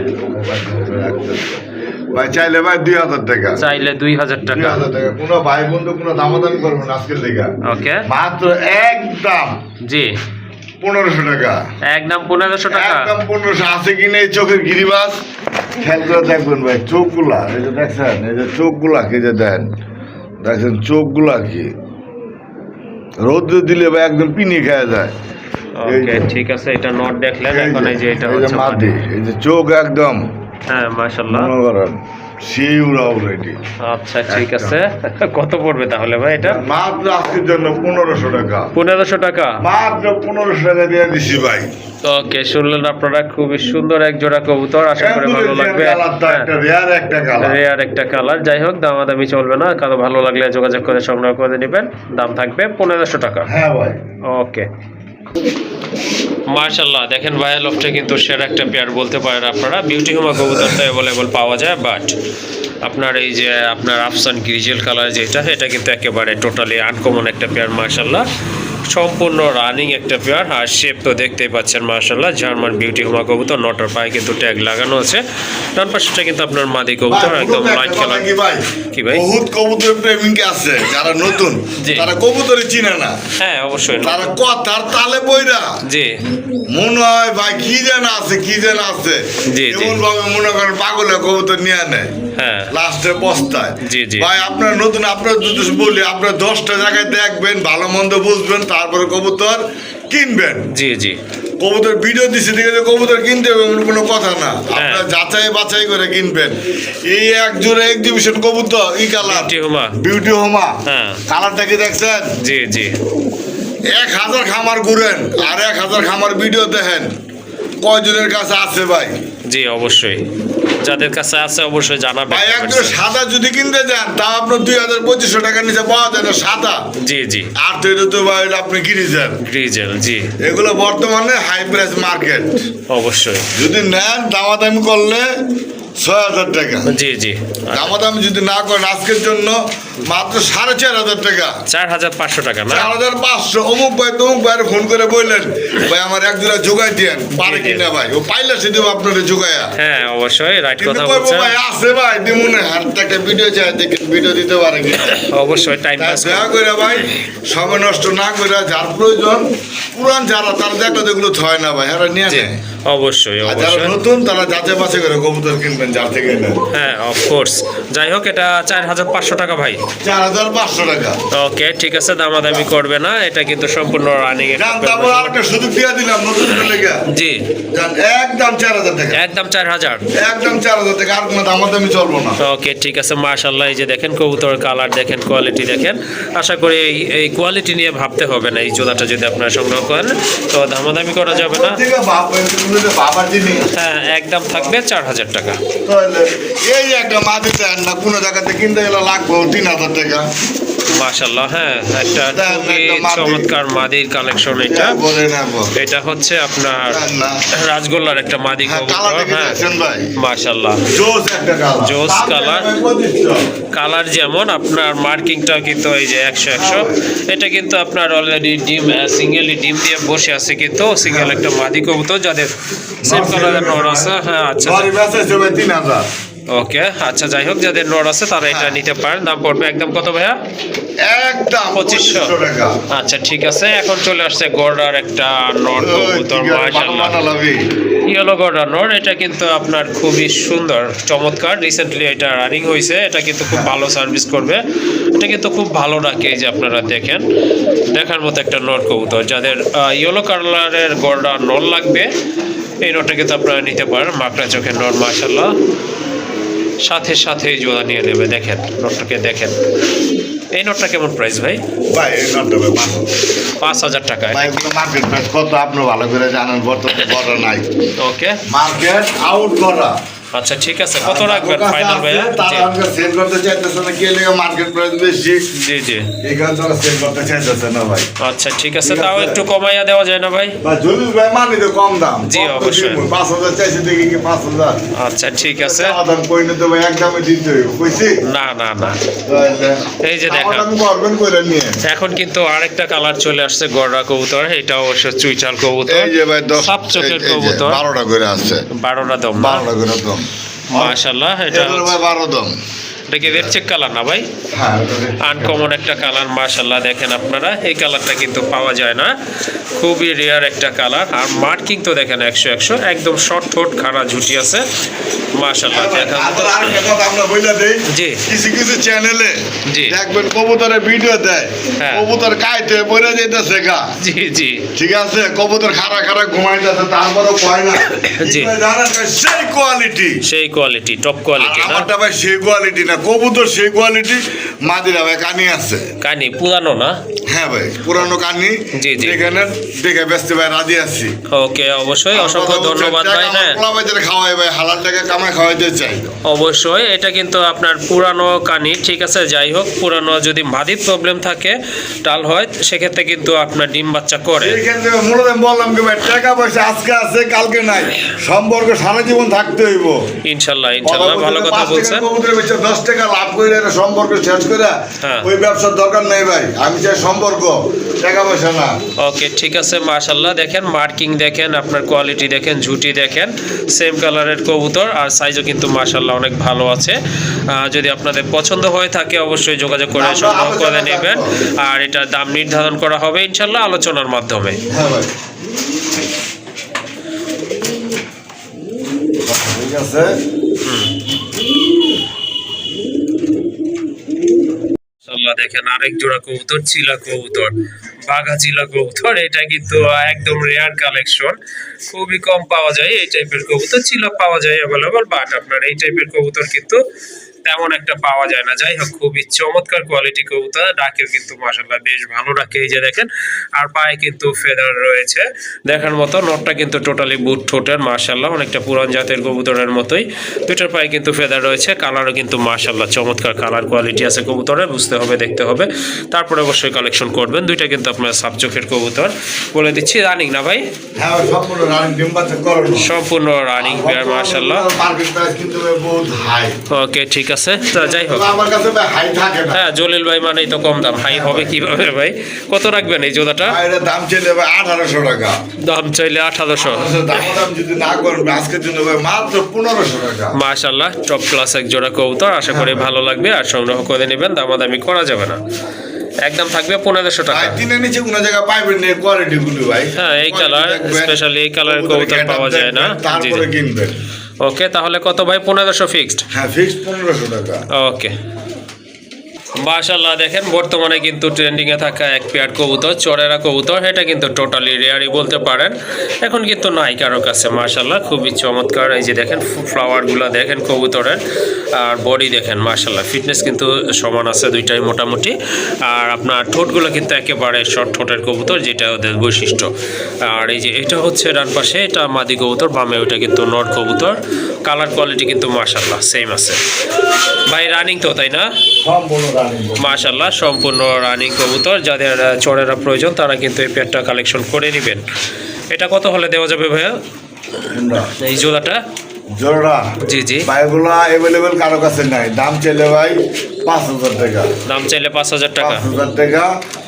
ভাই চাইলে ভাই 2000 টাকা। চাইলে 2000 টাকা। 2000 টাকা। কোনো ভাই বন্ধু কোনো দামাদামি করবেন আজকের থেকে। ওকে মাত্র একদম জি, 1500 টাকা। একদম 1500 টাকা। একদম 1500। আছে কিনা এই চোখের গিরিবাজ? খেয়াল করে দেখবেন ভাই, চোখগুলা এই যে দেখছেন, এই যে চোখগুলা কি যে দেন, দেখছেন চোখগুলা কি, রোদ্র দিলে ভাই একদম পিনি খাওয়া যায়। এই ওকে যে- ঠিক আছে, এটা নট দেখলেন। এই এখন এই যে এটা এই যে হচ্ছে মাটি, মাদি। এই যে চোখ একদম হ্যাঁ মাশাআল্লাহ। মনে করেন সেই উড়া অলরেডি। আচ্ছা ঠিক আছে, কত পড়বে তাহলে ভাই এটা? মাত্র আজকের জন্য 1500 টাকা। 1500 টাকা। মাত্র 1500 টাকা দিয়ে দিছি ভাই। ওকে শুনলেন আপনারা, খুবই সুন্দর এক জোড়া কবুতর, আশা করি ভালো লাগবে। কালারটা একটা রেয়ার একটা কালার। রেয়ার একটা কালার। যাই হোক, দামাদামি চলবে না, কারো ভালো লাগলে যোগাযোগ করে সংগ্রহ করে নেবেন। দাম থাকবে 1500 টাকা। হ্যাঁ ভাই। ওকে মাশাআল্লাহ, দেখেন ভাইয়া লফটে কিন্তু সেরা একটা পেয়ার বলতে পারেন আপনারা। বিউটি হোমা কবুতরটা অ্যাভেলেবল পাওয়া যায়, বাট আপনার এই যে আপনার আফসান গ্রিজেল কালার যেটা, এটা কিন্তু একেবারে টোটালি আনকমন একটা পেয়ার। মাশাআল্লাহ সম্পূর্ণ রানিং একটা পেয়ার। আর শেপ তো দেখতেই পাচ্ছেন মাশাআল্লাহ, জার্মান বিউটি হোমা কবুতর। নটার পায়ে কিন্তু ট্যাগ লাগানো আছে। ডান পাশটা কিন্তু আপনার মাদি কবুতর, একদম লাইট কালার। কি ভাই, বহুত কবুতর প্রেমিক আছে যারা নতুন, জি। তারা কবুতরই চিনে না, হ্যাঁ অবশ্যই। তারা কথার তালে বইরা জি মনে হয় ভাই কি যেন আছে কি যেন আছে, জি, জি। এমন ভাবে মনে করেন পাগলে কবুতর নিয়ে নেয়, হ্যাঁ লাস্টে পস্তায়। জি, জি। ভাই আপনার নতুন, আপনার যদি বলি আপনার 10টা জায়গায় দেখবেন, ভালো মন্দ বুঝবেন, তারপরে কবুতর কিনবেন। জি জি কবুতর ভিডিও দিচ্ছে দেখে যে কবুতর কিনতে হবে এমন কোনো কথা না, আপনার যাচাই বাছাই করে কিনবেন। এই এক জোড়া এক্সিবিশন কবুতর ই কালার বিউটি হোমা। বিউটি হোমা, হ্যাঁ। কালারটা কি দেখছেন? জি জি 1000 খামার ঘুরেন আর 1000 খামার ভিডিও দেখেন, কয়জনের কাছে আছে ভাই? জি অবশ্যই, যাদের কাছে আছে অবশ্যই জানাবেন। ভাই একটু সাদা যদি কিনতে যান তা আপনার 2500 টাকার নিচে পাওয়া যায় না সাদা। জি জি আর তো এটা তো ভাই আপনি কিনেছেন, গ্রিজেল। জি এগুলো বর্তমানে হাই প্রাইস মার্কেট। অবশ্যই। যদি নেন দামাদামি করলে 6000 টাকা, জি জি দামাদামি যদি না করেন আজকের জন্য মাত্র 4500 টাকা, 4500 টাকা না? 4500। অমুক ভাই তমুক ভাই ফোন করে বললেন ভাই আমার এক জোড়া যোগাই দিয়েন, পারে কিনা ভাই? ও পাইলে সে দেবো আপনার যোগায়া। হ্যাঁ অবশ্যই রাইট কিন্তু কথা কইবো বলছেন। ভাই আছে ভাই দিমুনে হাতে একটা ভিডিও চাই, দেখে ভিডিও দিতে পারে কি? অবশ্যই টাইম তাই পাস দয়া করে ভাই সময় নষ্ট না করে যার প্রয়োজন, পুরান যারা তার দেখলে যেগুলো হয় না ভাই এরা নিয়ে নেয়। অবশ্যই আর যারা অবশ্যই। নতুন তারা যাচাই বাছাই করে কবুতর কিনবেন যার থেকে নেন। হ্যাঁ অফকোর্স। যাই হোক এটা 4500 টাকা ভাই। 4500 টাকা। ওকে ঠিক আছে, দামাদামি করবে না, এটা কিন্তু সম্পূর্ণ রানিং একটা জান তারপর আরেকটা সুযোগ দিয়ে দিলাম নতুন লেগে, জি জান একদম 4000 টাকা, একদম 4000। একদম 4000 টাকা, আর কোনো দামাদামি চলবো না। ওকে ঠিক আছে মাশাআল্লাহ। এই যে দেখেন কবুতর কালার দেখেন, কোয়ালিটি দেখেন। আশা করি এই কোয়ালিটি নিয়ে ভাবতে হবে না। এই জোড়াটা যদি আপনারা সংগ্রহ করেন তো দামাদামি করা যাবে না। ঠিক আছে বাবার জিনিস, হ্যাঁ একদম থাকবে 4000 টাকা। তাহলে এই একটা মাটি দেন না, কোনো জায়গাতে কিনতে গেলে লাগবে 3000 টাকা। মাশাআল্লাহ হ্যাঁ, একটা দেন খুবই একটা মাদি। চমৎকার মাদির কালেকশন এটা। বলে নেব এটা হচ্ছে আপনার না, রাজগোল্লার একটা মাদি হ্যাঁ কবুতর। কালারটা কি হ্যাঁ দেখছেন ভাই? মাশাআল্লাহ জোস একটা কালার, জোস কালার। 2500। কালার যেমন আপনার মার্কিংটাও কিন্তু এই যে 100 এটা কিন্তু আপনার অলরেডি ডিম সিঙ্গেলি ডিম দিয়ে বসে আছে, কিন্তু সিঙ্গেল একটা মাদি কবুতর যাদের সেম কালারের নর আছে। হ্যাঁ আচ্ছা ঘরে বেচেছে ভাই 3000। ওকে আচ্ছা, যাই হোক যাদের নর আছে তারা এটা নিতে পারেন। দাম পড়বে একদম কত ভাইয়া? একদম 2500 টাকা। আচ্ছা ঠিক আছে। এখন চলে আসছে গড়ার একটা নর কবুতর মাশাআল্লাহ, ইয়েলো গড়া নর। এটা কিন্তু আপনার খুবই সুন্দর চমৎকার, রিসেন্টলি এটা রানিং হয়েছে। এটা কিন্তু খুব ভালো সার্ভিস করবে, এটা কিন্তু খুব ভালো রাখে। এই যে আপনারা দেখেন, দেখার মতো একটা নর কবুতর। যাদের ইয়েলো কালারের গড়া নর লাগবে এই নরটা কিন্তু আপনারা নিতে পারেন। মাকড়া চোখের নর মাশাআল্লাহ, সাথে সাথে জোড়া নিয়ে নেবে। দেখেন নটটাকে দেখেন। এই নটটা কেমন প্রাইস ভাই? ভাই এই নটটা ভাই 5000 টাকা। ভাই এগুলো মার্কেট প্রাইস কত আপনি ভালো করে জানেন, বর্তমানে বড় নাই ওকে মার্কেট আউট করা। আচ্ছা ঠিক আছে, কত রাখবেন ফাইনাল ভাইয়া? তারা আমাকে সেল করতে চাইতেছে না, কে লেগে মার্কেট প্রাইস বেশি জি জি এখানে তারা সেল করতে চাইতেছে না ভাই। আচ্ছা ঠিক আছে, তাও একটু কমাইয়া দেওয়া যায় না ভাই? ভাই জলিল ভাই মানে তো কম দাম, জি, অবশ্যই। 5000 চাইছে দেখি কি 5000। আচ্ছা ঠিক আছে। দাম কই না তো ভাই একদমই দিতে হইব, কইছি না না না, এই যে দেখা দাম করবেন কইরা নিয়ে। এখন কিন্তু আরেকটা কালার চলে আসছে গড়া কবুতর। এটা অবশ্য চুইচাল কবুতর, এই যে ভাই 10 সাপ চোখের কবুতর। 12টা করে আছে, 12টা দম না? 12টা করে দাম মাশাআল্লাহ। এটা এটা ভাই 12 দাম। এটা কি রেড চেক কালার না ভাই? হ্যাঁ আনকমন একটা কালার মাশাআল্লাহ। দেখেন আপনারা এই কালারটা কিন্তু পাওয়া যায় না, খুবই রেয়ার একটা কালার। আর মার্কিং তো দেখেন 100 একদম শর্ট ঠোঁট খাড়া ঝুটি আছে মাশাআল্লাহ। দেখেন আবার আরেকটা কথা আমরা বইলা দেই, জি কিছু কিছু চ্যানেলে জি। দেখবেন কবুতরের ভিডিও দেয়, হ্যাঁ। কবুতর কাইতে পড়ে যাইতেছে গা, জি জি ঠিক আছে, কবুতর খাড়া খাড়া ঘুমাইতেছে তারপরেও কয় না জি। কি কয় জানেন ভাই? সেই কোয়ালিটি, সেই কোয়ালিটি, টপ কোয়ালিটি না? আমারটা ভাই সেই কোয়ালিটি না, কবুতর সেই কোয়ালিটি। মাদিরা ভাই কানি আছে, কানি পুরানো না? হ্যাঁ ভাই পুরানো কানি, জি, জি। এখানে দেখে ব্যস্ত ভাই রাজি আছি। ওকে অবশ্যই, অসংখ্য ধন্যবাদ ভাই। হ্যাঁ খাওয়াই ভাই হালাল টাকা কামাই খাওয়াইতে চাই। অবশ্যই এটা কিন্তু আপনার পুরানো কানি, ঠিক আছে। যাই হোক পুরানো যদি মাদির প্রবলেম থাকে টাল হয় সেক্ষেত্রে কিন্তু আপনার ডিম বাচ্চা করে। এইখান থেকে মূলত আমি বললাম কি ভাই টাকা পয়সা আজকে আছে কালকে নাই, সম্পর্ক সারা জীবন থাকতে হইব। ইনশাল্লাহ ইনশাল্লাহ, ভালো কথা বলছেন। 10 টাকা লাভ করে একটা সম্পর্ক শেষ করে হ্যাঁ। ওই ব্যবসার দরকার নেই ভাই। আমি চাই সম্পর্ক টাকা পয়সা না। ওকে ঠিক আছে মাশাল্লাহ, দেখেন মার্কিং দেখেন, আপনার কোয়ালিটি দেখেন, ঝুটি দেখেন, সেম কালারের কবুতর আর সাইজও কিন্তু মাশাল্লাহ অনেক ভালো আছে। যদি আপনাদের পছন্দ হয়ে থাকে অবশ্যই যোগাযোগ করে সংগ্রহ করে নেবেন। আর এটার দাম নির্ধারণ করা হবে ইনশাল্লাহ আলোচনার মাধ্যমে। হ্যাঁ ভাই ঠিক আছে। মাশাআল্লাহ দেখেন আরেক জোড়া কবুতর, চিলা কবুতর, বাঘা চিলা কবুতর। এটা কিন্তু একদম রেয়ার কালেকশন, খুবই কম পাওয়া যায় এই টাইপের কবুতর। চিলা পাওয়া যায় অ্যাভেলেবল, বাট আপনার এই টাইপের কবুতর কিন্তু তেমন একটা পাওয়া যায় না। যাই হোক খুবই চমৎকার কোয়ালিটি কবুতর, ডাকেও কিন্তু মাশাআল্লাহ বেশ ভালো ডাকে। এই যে দেখেন, আর পায়ে কিন্তু ফেদার রয়েছে দেখার মতো। নটটা কিন্তু টোটালি বুট ঠোঁটের মাশাআল্লাহ, অনেকটা পুরান জাতের কবুতরের মতোই। দুইটার পায়ে কিন্তু ফেদার রয়েছে, কালারও কিন্তু মাশাআল্লাহ চমৎকার কালার কোয়ালিটি আছে কবুতরের, বুঝতে হবে দেখতে হবে, তারপরে অবশ্যই কালেকশন করবেন। দুইটা কিন্তু আপনার সাবচোখের কবুতর, বলে দিচ্ছি রানিং না ভাই? হ্যাঁ সম্পূর্ণ রানিং, ডিম বাচ্চা করানো, সম্পূর্ণ রানিং পেয়ার মাশাআল্লাহ। মার্কেট প্রাইস কিন্তু বহুত হাই। ওকে ঠিক আছে, তো যাই হোক আমার কাছে ভাই হাই থাকে না। হ্যাঁ জলিল ভাই মানেই তো কম দাম, হাই হবে কিভাবে ভাই? কত রাখবেন এই জোড়াটা? এর দাম চাইলে ভাই 1800 টাকা। দাম চাইলে 1800। দাম যদি না করেন আজকের জন্য ভাই মাত্র 1500 টাকা। মাশাআল্লাহ টপ ক্লাস এক জোড়া কবুতর, আশা করি ভালো লাগবে আর সংগ্রহ করে নেবেন, দামাদামি করা যাবে না, একদম থাকবে 1500 টাকা। দিনের নিচে কোনো জায়গায় পাইবেন না কোয়ালিটি গুলো ভাই। হ্যাঁ এই কালার, স্পেশালি এই কালারের কবুতর পাওয়া যায় না। জি তারপরে কিনবেন। ওকে তাহলে কত ভাই? 1500 ফিক্সড? হ্যাঁ ফিক্সড 1500 টাকা। ওকে মাশাআল্লাহ দেখেন বর্তমানে কিন্তু ট্রেন্ডিং এ থাকা এক পেয়ার কবুতর, চরেরা কবুতর। এটা কিন্তু টোটালি রেয়ারই বলতে পারেন, এখন কিন্তু নাই কারো কাছে। মাশাআল্লাহ খুবই চমৎকার। এই যে দেখেন ফ্লাওয়ারগুলো দেখেন কবুতরের, আর বডি দেখেন মাশাআল্লাহ, ফিটনেস কিন্তু সমান আছে দুইটাই মোটামুটি। আর আপনার ঠোঁটগুলো কিন্তু একেবারে শর্ট ঠোঁটের কবুতর, যেটা ওদের বৈশিষ্ট্য। আর এই যে এটা হচ্ছে ডান পাশে, এটা মাদি কবুতর, বামে ওইটা কিন্তু নর কবুতর। কালার কোয়ালিটি কিন্তু মাশাআল্লাহ সেম আছে ভাই। রানিং তো তাই না? সম্পূর্ণ রানিং মাশাআল্লাহ সম্পূর্ণ রানিং কবুতর। যাদের চড়েরা প্রয়োজন তারা কিন্তু এই পেয়ারটা কালেকশন করে নেবেন। এটা কত হলে দেওয়া যাবে ভাইয়া এই জোড়াটা? জোড়া জি জি ভাইগুলো अवेलेबल কারো কাছে নাই। দাম চাইলে ভাই 5000 টাকা। দাম চাইলে 5000 টাকা। 5000 টাকা,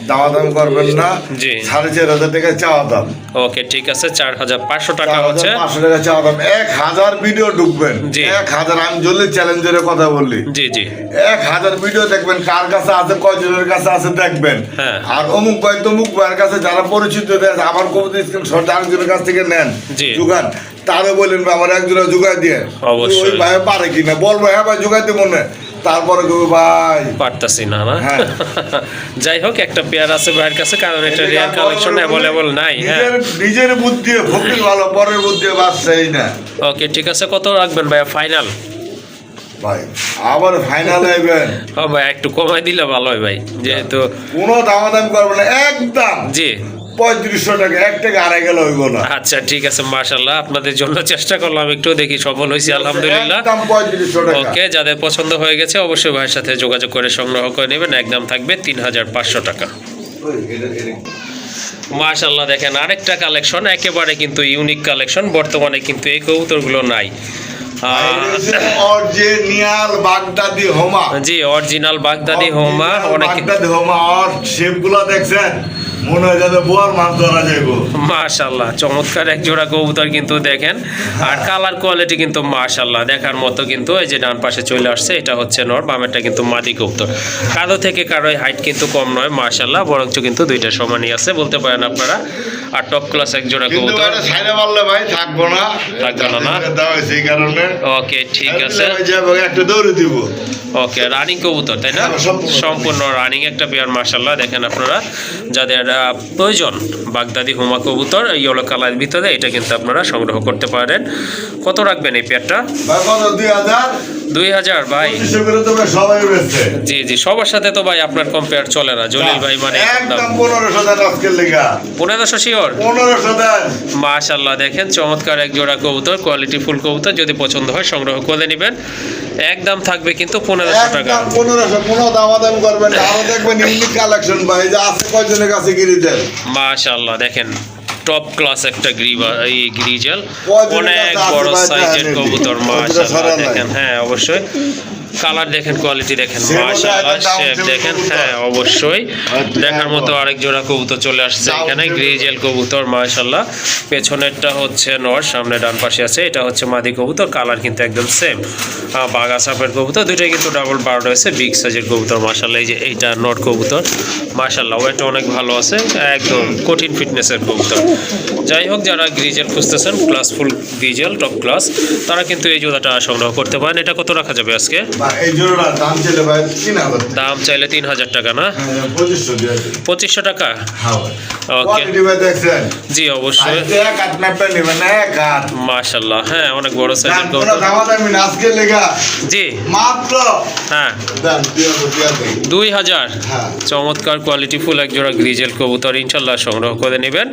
দামাদাম করবেন না। জি 4500 টাকা চাওয়া দাম। ওকে ঠিক আছে, 4500 টাকা হচ্ছে। 500 টাকা চাওয়া দাম। 1000 ভিডিও ঢুকবেন, জি। 1000 আমি জলদি চ্যালেঞ্জের কথা বললি। জি জি 1000 ভিডিও দেখবেন, কার কাছে আছে কয়জনের কাছে আছে দেখবেন। হ্যাঁ। আর অমুক ভাই তমুক ভাইয়ের কাছে যারা পরিচিত আছে, আমার কবুতর স্ক্রিনশট আরেকজনের কাছ থেকে নেন, জি। জোগান, তারও বললেন ভাই আমার একজনে জোগাই দিয়ে। অবশ্যই। ওই ভাই পারে কিনা বলবো, হ্যাঁ ভাই জোগাই দেবো না, তারপরে কেউ ভাই পারতাছি না না। হ্যাঁ। যাই হোক একটা পেয়ার আছে ভাইয়ের কাছে, কারণ এটা রিয়ার কালেকশন অ্যাভেলেবল নাই। হ্যাঁ নিজের বুদ্ধি ফকির ভালো, পরের বুদ্ধি বাচ্চাই না। ওকে ঠিক আছে, কত রাখবেন ভাইয়া ফাইনাল? ভাই আবার ফাইনাল আইবেন, ও ভাই একটু কমাই দিলে ভালো হয় ভাই, যেহেতু কোনো দামাদামি করবে না, একদম জি 3500 টাকা, 1 টাকা আড়াই গেল হইব না। আচ্ছা ঠিক আছে মাশাআল্লাহ, আপনাদের জন্য চেষ্টা করলাম একটু, দেখি সফল হয়েছি আলহামদুলিল্লাহ। একদম 3500 টাকা। ওকে যাদের পছন্দ হয়ে গেছে অবশ্যই ভাইয়ের সাথে যোগাযোগ করে সংগ্রহ করে নেবেন, একদম থাকবে 3500 টাকা। মাশাআল্লাহ দেখেন আরেকটা কালেকশন, একেবারে কিন্তু ইউনিক কালেকশন, বর্তমানে কিন্তু এই কবুতরগুলো নাই। অরিজিনাল বাগদাদি হোমা। জি অরিজিনাল বাগদাদি হোমা। অনেক বাগদাদি হোমা আর শেপগুলো দেখছেন, মনে হয় যাতে বোয়ার মাছ ধরা যাইব। মাশাআল্লাহ চমৎকার এক জোড়া কবুতর কিন্তু দেখেন, আর কালার কোয়ালিটি কিন্তু মাশাআল্লাহ দেখার মতো। কিন্তু এই যে ডান পাশে চলে আসছে, এটা হচ্ছে নর, বামেরটা কিন্তু মাদি কবুতর। কারো থেকে কারোই হাইট কিন্তু কম নয় মাশাআল্লাহ, বরঞ্চ কিন্তু দুইটা সমানই আছে বলতে পারেন আপনারা। আর টপ ক্লাস এক জোড়া কিন্তু কবুতর। এটা ছাইরে মারলে ভাই থাকবো না, থাকবে না না? দাও সেই কারণে। ওকে ঠিক আছে, একটা দৌড়ে দিব। ওকে রানিং কবুতর তাই না? হ্যাঁ, সম্পূর্ণ রানিং একটা পেয়ার মাশাআল্লাহ। দেখেন আপনারা যাদের প্রয়োজন বাগদাদি হোমা কবুতর ইয়েলো কালার ভিতরে, এটা কিন্তু আপনারা সংগ্রহ করতে পারেন। কত রাখবেন এই পেয়ারটা? ভাই কত 2000? 2000 ভাই। 2500 করে তো ভাই সবাই বেচছে। জি জি সবার সাথে তো ভাই আপনার কম্পেয়ার চলে না জলিল ভাই, মানে একদম 1500 টাকা আজকের লেগা। 1500 শিওর? 1500 টাকা। মাশাআল্লাহ দেখেন চমৎকার এক জোড়া কবুতর, কোয়ালিটি ফুল কবুতর, যদি পছন্দ হয় সংগ্রহ করে নেবেন, একদম থাকবে কিন্তু 1500 টাকা। একদম 1500, কোনো দামাদামি করবেন না। আরো দেখবেন ইউনিক কালেকশন ভাই, যে আছে কয়জনের কাছে গিরিজেল। মাশাআল্লাহ দেখেন টপ ক্লাস একটা এই গ্রিজেল, কয়জনের অনেক কাছে আছে বড় ভাই সাইজের জানেন? কবুতর কবুতর মাশাআল্লাহ ছড়া নাই। দেখেন। হ্যাঁ অবশ্যই কালার দেখেন, কোয়ালিটি দেখেন, Same মাশাআল্লাহ, ওটা down শেপ payment দেখেন। কবুতর। হ্যাঁ অবশ্যই আর দেখার মতো আরেক জোড়া কবুতর চলে আসছে Down এখানে, payment গ্রিজেল কবুতর মাশাআল্লাহ। পেছনেরটা হচ্ছে নর, সামনে ডান পাশে আছে এটা হচ্ছে মাদি কবুতর। কালার কিন্তু একদম সেম, বাগা সাপের কবুতর, দুইটাই কিন্তু ডাবল বার রয়েছে, বিগ সাইজের কবুতর মাশাআল্লাহ। এই যে এইটা নর কবুতর মাশাআল্লাহ, ওয়েটটা অনেক ভালো আছে, একদম কঠিন ফিটনেসের কবুতর। যাই হোক, যারা গ্রিজেল খুঁজতেছেন ক্লাস ফুল গ্রিজেল টপ ক্লাস, তারা কিন্তু এই জোড়াটা সংগ্রহ করতে পারেন। এটা কত রাখা যাবে আজকে? ভাই এই জোড়াটার দাম ছিল ভাই 3000 টাকা। দাম চাইলে 3000 টাকা না, হ্যাঁ, 2500 দিয়ে আছে। 2500 টাকা। হ্যাঁ ভাই। ওকে, Quality ভাই দেখছেন? জি অবশ্যই আজকে এক হাত ম্যাপটা নেবেন, এক হাত। মাশাআল্লাহ। হ্যাঁ অনেক বড় দাম সাইজের কোনো কবুতর। দামাদামি না, আজকে লেগা জি মাত্র হ্যাঁ দাম 2000 2000। হ্যাঁ। চমৎকার কোয়ালিটি ফুল এক জোড়া গ্রিজেল কবুতর ইনশাল্লাহ সংগ্রহ করে নেবেন।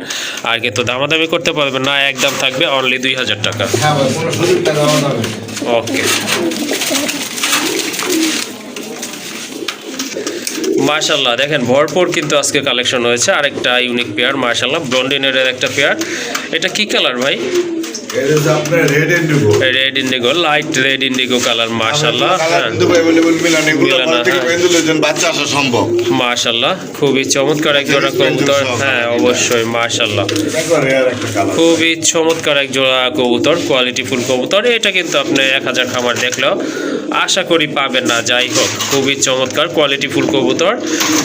আর কিন্তু দামাদামি করতে পারবেন না, একদম থাকবে অনলি 2000 টাকা। হ্যাঁ ভাই, কোনো সুযোগ টাকা দামাদামি। ওকে, মাশাল্লাহ দেখেন ভরপুর কিন্তু আজকে কালেকশন হয়েছে। আরেকটা ইউনিক পেয়ার মাশাল্লাহ, ব্লন্ডিনের একটা পেয়ার। এটা কি কালার ভাই? এটা হচ্ছে আপনার red Indigo. Red Indigo, light red Indigo colour মাশাল্লাহ। হ্যাঁ কিন্তু অ্যাভেলেবল মিলান, এগুলো মিলান, ঘর থেকে হ্যাঁ। পেন্ডুলের জন্য বাচ্চা আসা সম্ভব। মাশাল্লাহ, খুবই চমৎকার এক জোড়া কবুতর। হ্যাঁ অবশ্যই মাশাল্লাহ, দেখো রেয়ার একটা কালার। খুবই চমৎকার এক জোড়া কবুতর, কোয়ালিটি ফুল কবুতর। এটা কিন্তু আপনি 1000 খামার দেখলেও আশা করি পাবেন না। যাই হোক, খুবই চমৎকার কোয়ালিটি ফুল কবুতর।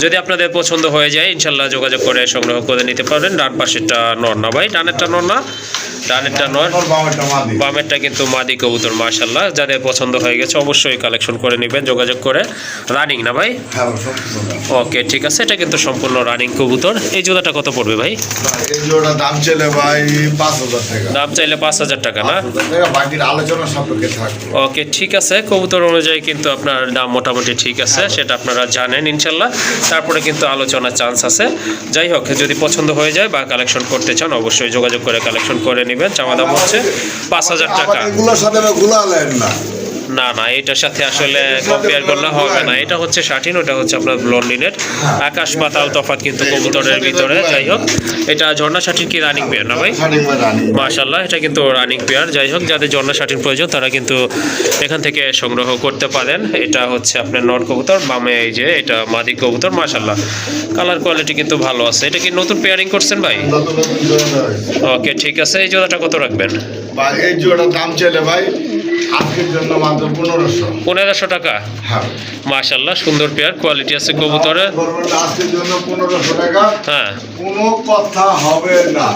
যদি আপনাদের পছন্দ হয়ে যায় ইনশাল্লাহ যোগাযোগ করে সংগ্রহ করে নিতে পারেন। ডান পাশেরটা নর না ভাই? ডানেরটা নর না? ডানেরটা নর, বাবাটা মাদি। বামেরটা কিন্তু মাদি কবুতর মাশাল্লাহ। যাদের পছন্দ হয়ে গেছে অবশ্যই কালেকশন করে নেবেন যোগাযোগ করে। রানিং না ভাই? হ্যাঁ সম্পূর্ণ। ওকে ঠিক আছে, এটা কিন্তু সম্পূর্ণ রানিং কবুতর। এই জোড়াটা কত পড়বে ভাই? ভাই, এই জোড়া দাম চলে ভাই 5000 টাকা। দাম চাইলে 5000 টাকা না? 5000 টাকা, বাকির আলোচনা সাপেক্ষে থাকবে। ওকে ঠিক আছে, কবুতর অনুযায়ী কিন্তু আপনার দাম মোটামুটি ঠিক আছে, সেটা আপনারা জানেন ইনশাল্লাহ। তারপরে কিন্তু আলোচনার চান্স আছে। যাই হোক, যদি পছন্দ হয়ে যায় বা কালেকশন করতে চান অবশ্যই যোগাযোগ করে কালেকশন করে নেবেন। চাওয়া দাম হচ্ছে 5000 টাকা। আবার এগুলোর সাথে গুলালেন না। না না, এটার সাথে আসলে কম্পেয়ার করলে হবে না। এটা হচ্ছে শাটিন, ওটা হচ্ছে আপনার ব্লন্ডিনের। আকাশ পাতাল তফাৎ কিন্তু কবুতরের ভিতরে। যাই হোক, এটা ঝর্ণা শাটিন কি রানিং পেয়ার না ভাই? শাটিং ভাই রানিং। মাশাল্লাহ, এটা কিন্তু রানিং পেয়ার। যাই হোক, যাদের ঝর্ণা শাটিন প্রয়োজন তারা কিন্তু এখান থেকে সংগ্রহ করতে পারেন। এটা হচ্ছে আপনার নর কবুতর, বামে এই যে এটা মাদি কবুতর মাশাল্লাহ। কালার কোয়ালিটি কিন্তু ভালো আছে। এটা কি নতুন পেয়ারিং করছেন ভাই? নতুন নতুন জোড়া হয়েছে। ওকে ঠিক আছে, এই জোড়াটা কত রাখবেন? ভাই এই জোড়ার দাম চলে ভাই আজকের জন্য মাত্র 1500। 1500 টাকা। হ্যাঁ মাশাল্লাহ, সুন্দর পেয়ার, কোয়ালিটি আছে কবুতরের। আজকের জন্য 1500 টাকা, হ্যাঁ কোনো কথা হবে না।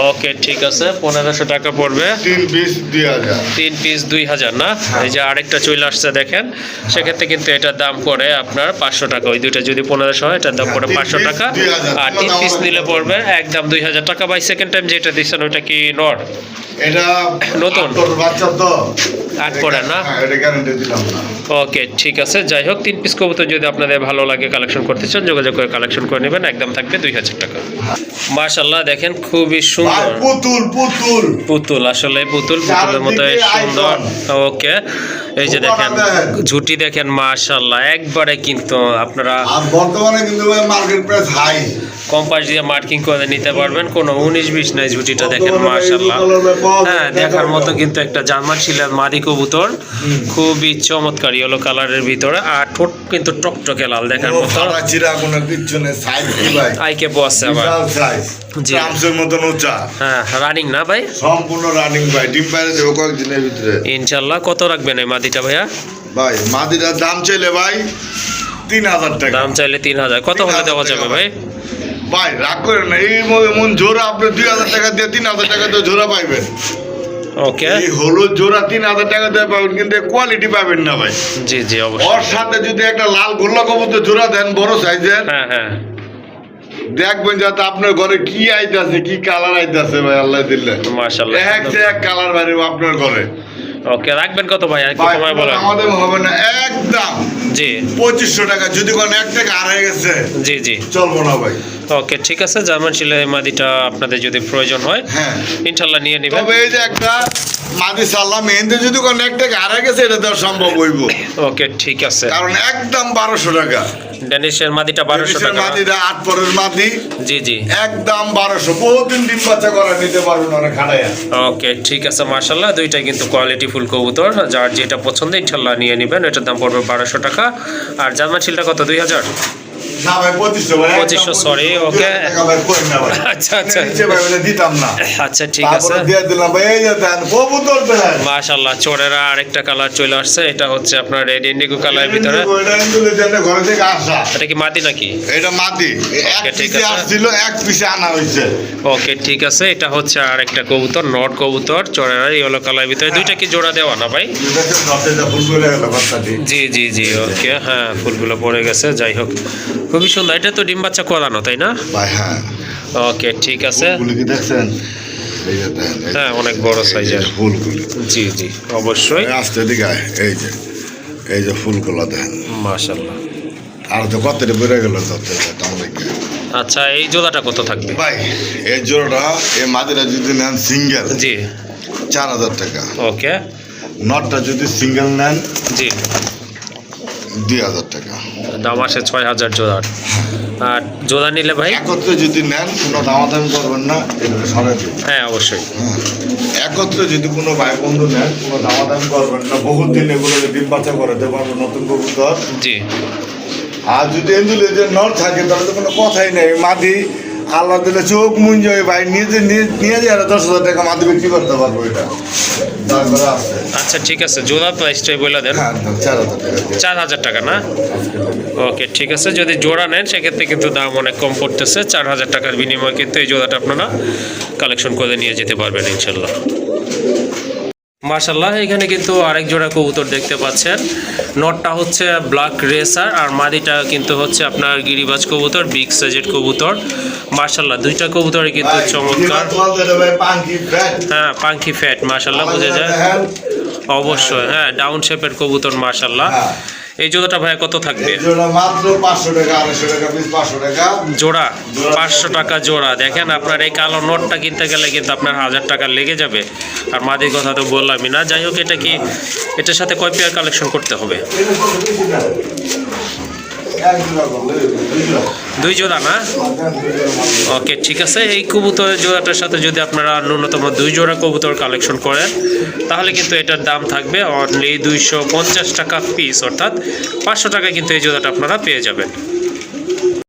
ওকে ঠিক আছে, 1500 টাকা পড়বে। 3 পিস 2000। 3 পিস 2000 না? এই যে আরেকটা চলে আসছে দেখেন, সেক্ষেত্রে কিন্তু এটার দাম পড়ে আপনার 500 টাকা। ওই দুইটা যদি 1500 হয় এটার দাম পড়ে 500 টাকা। আর 3 পিস নিলে পড়বে একদম 2000 টাকা। বাই সেকেন্ড টাইম যেটা দিচ্ছেন ওইটা কি নর? এটা নতুন। তোর বাচ্চা তো আট পড়ে না? হ্যাঁ, এটা গ্যারান্টি দিলাম না। ওকে ঠিক আছে, যাই হোক 3 পিস কবুতর যদি আপনাদের ভালো লাগে কালেকশন করতে চান যোগাযোগ করে কালেকশন করে নেবেন। একদম থাকবে 2000 টাকা। মাশাল্লাহ দেখেন, খুবই ভাই সুন্দর পুতুল পুতুল। পুতুল, আসলে পুতুলের মতো চারদিকে সুন্দর। icon। ওকে, এই যে দেখেন ঝুটি দেখেন মাশাল্লাহ, একবারে কিন্তু আপনারা আর বর্তমানে কিন্তু মার্কেট প্রাইস হাই। কম্পাস দিয়ে মার্কিং করে নিতে পারবেন, কোনো 19-20 নাই। ঝুটিটা দেখেন মাশাল্লাহ। হ্যাঁ, দেখার মতো কিন্তু একটা জার্মান শিলার মাদি কবুতর, খুবই চমৎকার ইয়েলো কালারের ভিতরে। আর ঠোঁট কিন্তু টকটকে লাল দেখার মতো। ফাটা চিরা কোনো কিচ্ছু নেই, সাইজ কি ভাই আইকে বসছে আবার। বিশাল সাইজ, জি। ট্রামসের মতন উঁচা। হ্যাঁ রানিং না ভাই? সম্পূর্ণ রানিং ভাই, ডিম পাইরে দেবো কয়েকদিনের ভিতরে। ইনশাল্লাহ। কত রাখবেন এই মাদিটা ভাইয়া? ভাই মাদিটার দাম চাইলে ভাই 3000 টাকা। দাম চাইলে 3000। কত হলে দেওয়া যাবে ভাই? ভাই রাগ করেন না, এই মন জোড়া আপনি 2000 টাকা দিয়ে 3000 টাকা দিয়ে জোড়া পাইবেন। ওকে, এই হলুদ জোড়া 3000 টাকা দিয়ে পাবেন, কিন্তু কোয়ালিটি পাবেন না ভাই। জি জি অবশ্যই। ওর সাথে যদি একটা লাল গোল্লা কবুতর জোড়া দেন বড় সাইজের, হ্যাঁ হ্যাঁ, দেখবেন যাতে আপনার ঘরে কি আইতাছে, কি কালার আইতাছে ভাই আল্লাহ দিলে। মাশাল্লাহ। এক যে এক কালার বাইরে আপনার ঘরে। ওকে, রাখবেন কত ভাই? আর কি ভাই, সময় বলেন। আমাদের হবে না, একদম জি 2500 টাকা। যদি কোন 1 টাকা হারিয়ে গেছে জি জি, চলবো না ভাই। ওকে ঠিক আছে, জার্মান শিলের মাদিটা আপনাদের যদি প্রয়োজন হয় হ্যাঁ, ইনশাল্লাহ নিয়ে নেবেন। তবে এই যে একটা মাদি সাল্লাম এনতে যদি কোনো একটা হারা গেছে এটা দেওয়া সম্ভব হইব, ওকে ঠিক আছে। কারণ একদম 1200 টাকা। ড্যানিশের মাদিটা 1200 টাকা না? মাদিটা 8 পরের মাদি, জি জি একদম 1200। বহুদিন ডিম বাচ্চা করা নিতে পারবেন অনেক খাড়াইয়া। ওকে ঠিক আছে মাশাল্লাহ, দুইটাই কিন্তু কোয়ালিটি ফুল কবুতর, যার যেটা পছন্দ ইনশাল্লাহ নিয়ে নেবেন। এটার দাম পড়বে 1200 টাকা। আর জার্মান শিলটা কত? 2000? না ভাই 2500 ভাই, 2500 সরি, ওকে। টাকা ভাই কই না ভাই। আচ্ছা আচ্ছা নিচে ভাই বলে দিতাম না, আচ্ছা ঠিক আছে তারপরে দিয়ে দিলাম ভাই। এই যে দেন কবুতর দেন মাশাল্লাহ, চোরেরা আরেকটা কালার চলে আসছে, এটা হচ্ছে আপনার রেড ইন্ডিগো কালারের ভিতরে। ওইটা ইন্দুলে দেন ঘরে থেকে আসা। এটা কি মাদি নাকি? এটা মাদি, এক Okay, ঠিক পিসে আছে। আসছিল, এক পিসে আনা হইছে। ওকে ঠিক আছে, এটা হচ্ছে আরেকটা কবুতর, নট কবুতর, চোরেরা ইয়েলো কালারের ভিতরে। দুইটা কি জোড়া দেওয়া না ভাই? এটা তো নটেটা ফুল করে গেল বাচ্চাটি। জি জি জি ওকে, হ্যাঁ ফুলগুলো পড়ে গেছে। যাই হোক, খুবই সুন্দর। এটা তো ডিম বাচ্চা করানো তাই না? ভাই হ্যাঁ, ওকে ঠিক আছে। ফুলগুলো কি দেখছেন? এই যে দেন, এই যে- হ্যাঁ অনেক বড় সাইজের। ফুলগুলো জি জি অবশ্যই আসতে দিকে আয়। এই যে ফুলগুলো দেন, মাশাল্লাহ। আর তো কতটা বেড়ে গেল তত আচ্ছা এই জোড়াটা কত থাকবে? ভাই। এই জোড়াটা এই মাদিরা যদি নেন সিঙ্গেল জি 4000 টাকা, ওকে নটটা যদি সিঙ্গেল নেন জি 2000 টাকা। দাম আসে 6000 জোড়ার। আর জোড়া নিলে ভাই? একত্রে যদি নেন কোনো দামাদামি করবেন না, এগুলো সরাই দেবেন। হ্যাঁ অবশ্যই। হ্যাঁ, একত্রে যদি কোনো ভাই বন্ধু নেন কোনো দামাদামি করবেন না, বহুত দিন এগুলো ডিম বাচ্চা করাতে পারবো নতুন কবুতর। জি আর যদি এন্দুলে যে নর থাকে তাহলে তো কোনো কথাই নেই। মাদি আল্লাহ দিলে চোখ মুঞ্জ হয়ে ভাই নিয়ে যায় 10,000 টাকা মাদি বিক্রি করতে পারবো এটা। তারপরে আছে আচ্ছা ঠিক আছে, জোড়া প্রাইসটাই বলে দেন। হ্যাঁ 4,000 টাকা দিয়ে 4000 টাকা না? ওকে ঠিক আছে, যদি জোড়া নেন সেক্ষেত্রে কিন্তু দাম অনেক কম পড়তেছে। 4000 টাকার বিনিময়ে কিন্তু এই জোড়াটা আপনারা কালেকশন করে নিয়ে যেতে পারবেন ইনশাল্লাহ। মাশাল্লাহ, এখানে কিন্তু আরেক জোড়া কবুতর দেখতে পাচ্ছেন। নটটা হচ্ছে ব্ল্যাক রেসার আর মাদিটা কিন্তু হচ্ছে আপনার গিরিবাজ কবুতর, বিগ সাইজের কবুতর। মাশাল্লাহ দুইটা কবুতরই কিন্তু ভাই, চমৎকার। ভাই পাঙ্কি ফ্যাট। হ্যাঁ পাঙ্কি ফ্যাট মাশাল্লাহ বোঝা যায়। অবশ্যই হ্যাঁ, ডাউন শেপের কবুতর মাশাল্লাহ। হ্যাঁ। এই জোড়াটা ভাই কত থাকবে? এই জোড়া মাত্র 500 টাকা, 250 টাকা পিস, 500 টাকা জোড়া 500 টাকা জোড়া। দেখেন আপনার এই কালো নোটটা কিনতে গেলে কিন্তু আপনার 1000 টাকা লেগে যাবে। আর মাদির কথা তো বললামই না। যাই হোক, এটা কি এটার সাথে কয় পেয়ার কালেকশন করতে হবে? এটা কত বেশি না, এক জোড়া করলে দুই জোড়া। 2 জোড়া না? ওকে ঠিক আছে, এই কবুতরের জোড়াটার সাথে যদি আপনারা ন্যূনতম 2 জোড়া কবুতর কালেকশন করেন তাহলে কিন্তু এটার দাম থাকবে অনলি 250 টাকা পিস, অর্থাৎ 500 টাকায় কিন্তু এই জোড়াটা আপনারা পেয়ে যাবেন।